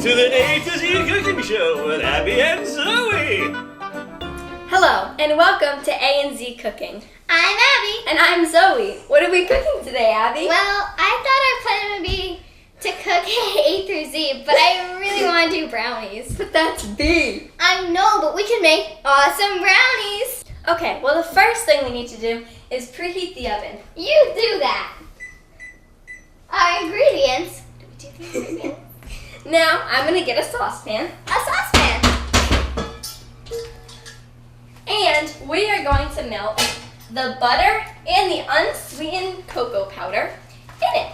to the A to Z Cooking Show with Abby and Zoe. Hello, and welcome to A and Z Cooking. I'm Abby. And I'm Zoe. What are we cooking today, Abby? Well, I thought our plan would be to cook A through Z, but I really want to do brownies. But that's B. I know, but we can make awesome brownies. Okay, well the first thing we need to do is preheat the oven. You do that. Our ingredients. Do we do the ingredients? Now, I'm going to get a saucepan. A saucepan. And we are going to melt the butter and the unsweetened cocoa powder in it.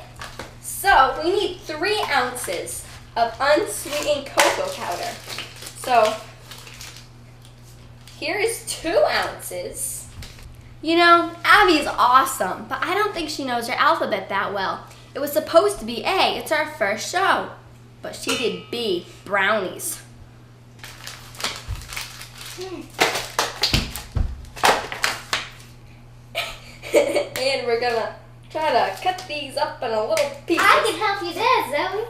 So we need 3 ounces of unsweetened cocoa powder. So here is 2 ounces. You know, Abby's awesome, but I don't think she knows her alphabet that well. It was supposed to be A, it's our first show. But she did B, brownies. And we're gonna try to cut these up in a little pieces. I can help you there, Zoe.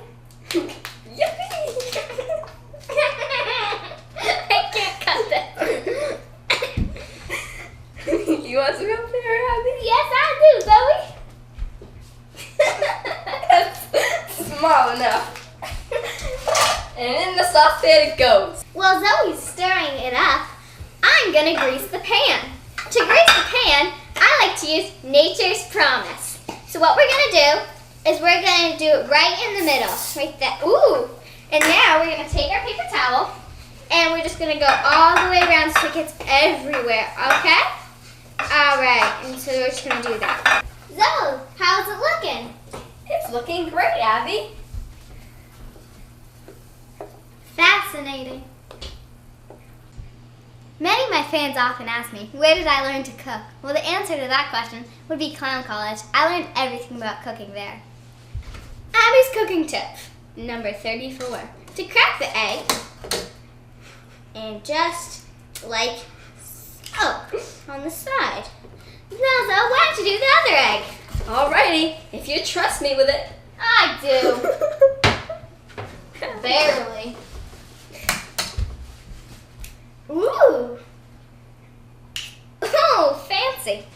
Yippee! I can't cut that. You want some help there, Abby? Yes, I do, Zoe. That's small enough. And in the saucepan it goes. Well, Zoe's stirring it up. I'm gonna grease the pan. To grease the pan, I like to use Nature's Promise. So what we're gonna do is we're gonna do it right in the middle, right there. Ooh! And now we're gonna take our paper towel and we're just gonna go all the way around so it gets everywhere, okay? All right, and so we're just gonna do that. Zoe, how's it looking? It's looking great, Abby. Fascinating. Many of my fans often ask me, where did I learn to cook? Well, the answer to that question would be Clown College. I learned everything about cooking there. Abby's cooking tip, number 34. To crack the egg, and just like so, on the side. Now, Zoe, why don't you do the other egg? Alrighty, if you trust me with it. I do. Barely. Ooh. Oh, fancy.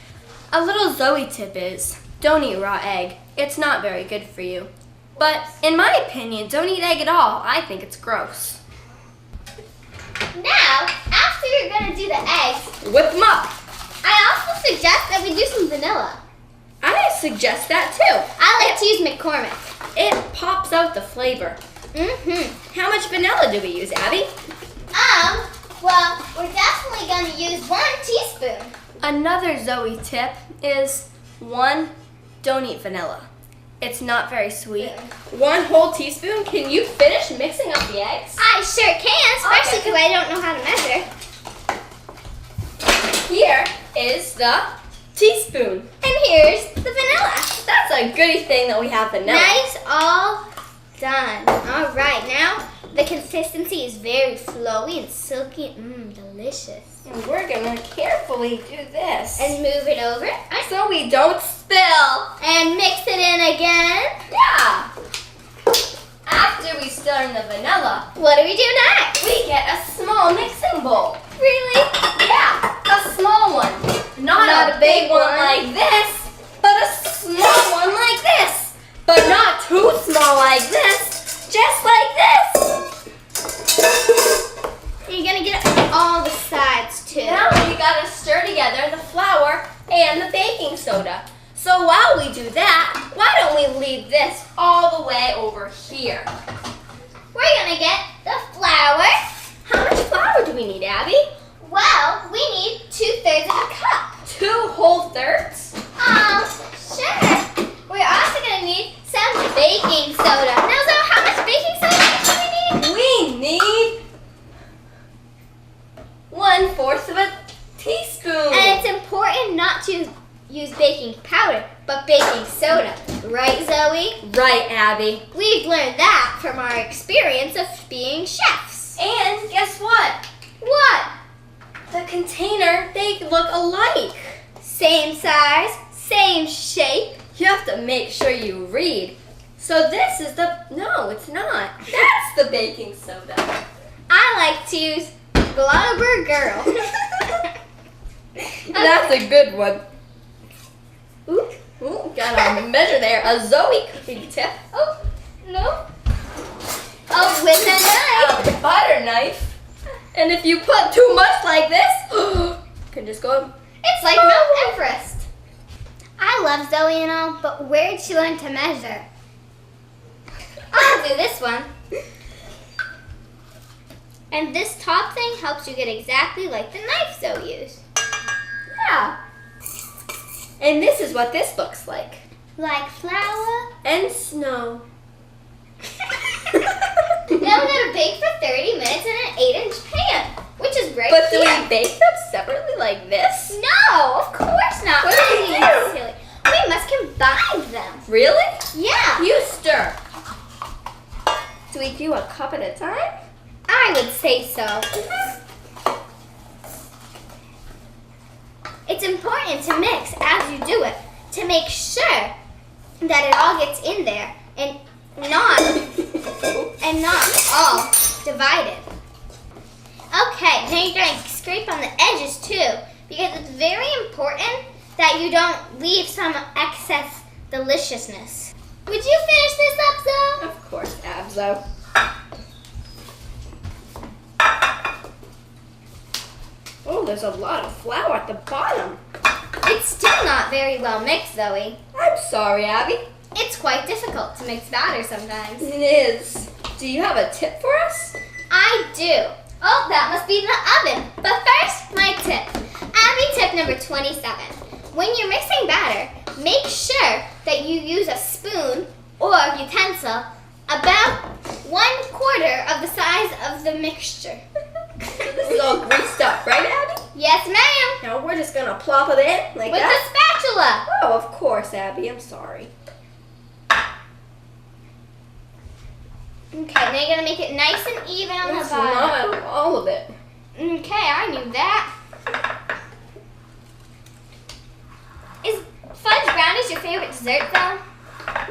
A little Zoe tip is, don't eat raw egg. It's not very good for you. But in my opinion, don't eat egg at all. I think it's gross. Now, after you're going to do the eggs, Whip them up. I also suggest that we do some vanilla. I suggest that too. I like to use McCormick. It pops out the flavor. Mm-hmm. How much vanilla do we use, Abby? Well, we're definitely going to use 1 teaspoon. Another Zoe tip is 1, don't eat vanilla. It's not very sweet. 1 whole teaspoon? Can you finish mixing up the eggs? I sure can, especially because I don't know how to measure. Here is the teaspoon. And here's the vanilla. That's a goody thing that we have vanilla. Nice, all done. All right, now the consistency is very flowy and silky. Delicious. And we're gonna carefully do this. And move it over. So we don't spill. And mix it in again. Yeah. After we stir in the vanilla, What do we do next? we get a small mixing bowl. Really? Yeah, a small one. Not a big one like this, but a small one like this. But not too small like this, just like this. You're going to get all the sides too. Now we gotta stir together the flour and the baking soda. So while we do that, why don't we leave this all the way over here? We're going to get the flour. How much flour do we need, Abby? Well, we need 2/3 of a cup. 2 whole thirds? Sure. We're also going to need some baking soda. Now, Zoe, how much baking soda do we need? We need 1/4 of a teaspoon. And it's important not to use baking powder, but baking soda. Right, Zoe? Right, Abby. We've learned that from our experience of being chefs. And guess what? What? The container, they look alike. Same size, same shape. You have to make sure you read. So this is no, it's not. That's the baking soda. I like to use Blubber Girl. That's a good one. Ooh, got a measure there. A Zoe cooking tip. Oh, no. Oh, with a knife. A butter knife. And if you put too much like this, you can just go. It's like Mount Everest. I love Zoe and all, but where did she learn to measure? I'll do this one. And this top thing helps you get exactly like the knife Zoe used. Yeah. And this is what this looks like. Like flour. And snow. Now we gotta bake for 30 minutes in an 8-inch pan, which is great. But do we bake them separately like this? No, of course not. What do we do? Silly. We must combine them. Really? Yeah. You stir. Do we do a cup at a time? I would say so. It's important to mix as you do it to make sure that it all gets in there and not all divided. Okay, now you're going to scrape on the edges too, because it's very important that you don't leave some excess deliciousness. Would you finish this up, Zoe? Of course, Abzo. Oh, there's a lot of flour at the bottom. It's still not very well mixed, Zoe. I'm sorry, Abby. It's quite difficult to mix batter sometimes. It is. Do you have a tip for us? I do. Oh, that must be the oven. But first, my tip. Abby tip number 27. When you're mixing batter, make sure that you use a spoon or utensil about 1/4 of the size of the mixture. So this is all greased up, right, Abby? Yes, ma'am. Now we're just gonna plop it in like With that. the spatula. Oh, of course, Abby. I'm sorry. Okay, now you're going to make it nice and even on That's the bottom. not all of it. Okay, I knew that. Is fudge brownies your favorite dessert, though?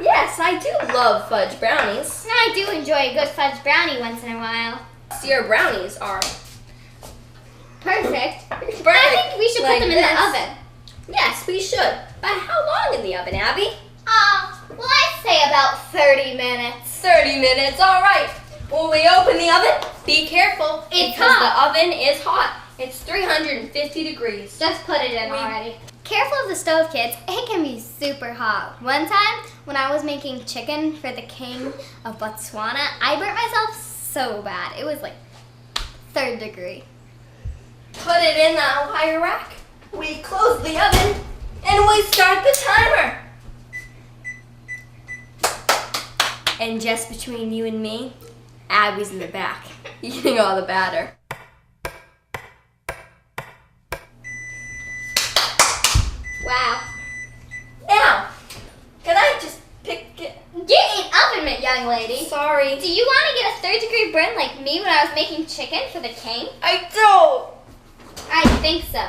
Yes, I do love fudge brownies. I do enjoy a good fudge brownie once in a while. So your brownies are Perfect. perfect. I think we should like put them in this. the oven. Yes, we should. But how long in the oven, Abby? Well, I'd say about 30 minutes. 30 minutes. All right. When we open the oven, be careful. It's because hot. the oven is hot. It's 350 degrees. Just put it in already. Careful of the stove, kids. It can be super hot. One time, when I was making chicken for the king of Botswana, I burnt myself so bad. It was like 3rd degree. Put it in the wire rack. We close the oven and we start the timer. And just between you and me, Abby's in the back, eating all the batter. Wow. Now, can I just pick it? Get an oven mitt, young lady. Sorry. Do you want to get a 3rd degree burn like me when I was making chicken for the king? I don't. I think so.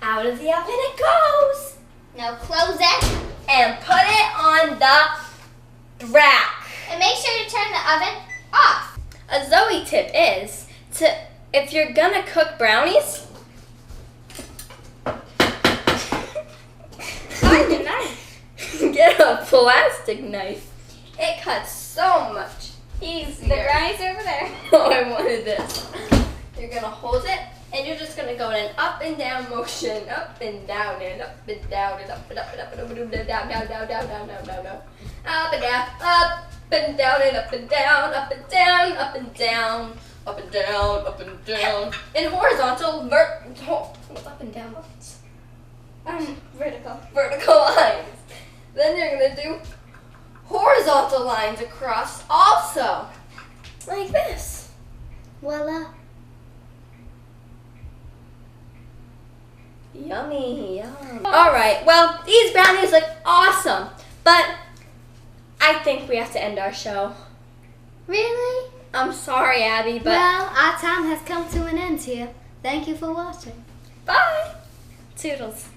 Out of the oven it goes. Now close it And put it on the rack. and make sure to turn the oven off. A Zoe tip is if you're gonna cook brownies, Find a knife. get a plastic knife. It cuts so much easier. The brownies are over there. Oh, I wanted this. You're gonna hold it, and you're just gonna go in an up and down motion, up and down and up and down and up and up and up and up and down, down, down, down, down, down, down, down, up and down, up and down and up and down, up and down, up and down, up and down, up and down, in horizontal, up and down lines. Vertical lines. Then you're gonna do horizontal lines across also, like this. Voila. Yummy, yum. Alright, well, these brownies look awesome, but I think we have to end our show. Really? I'm sorry, Abby, but Well, our time has come to an end here. Thank you for watching. bye. Toodles.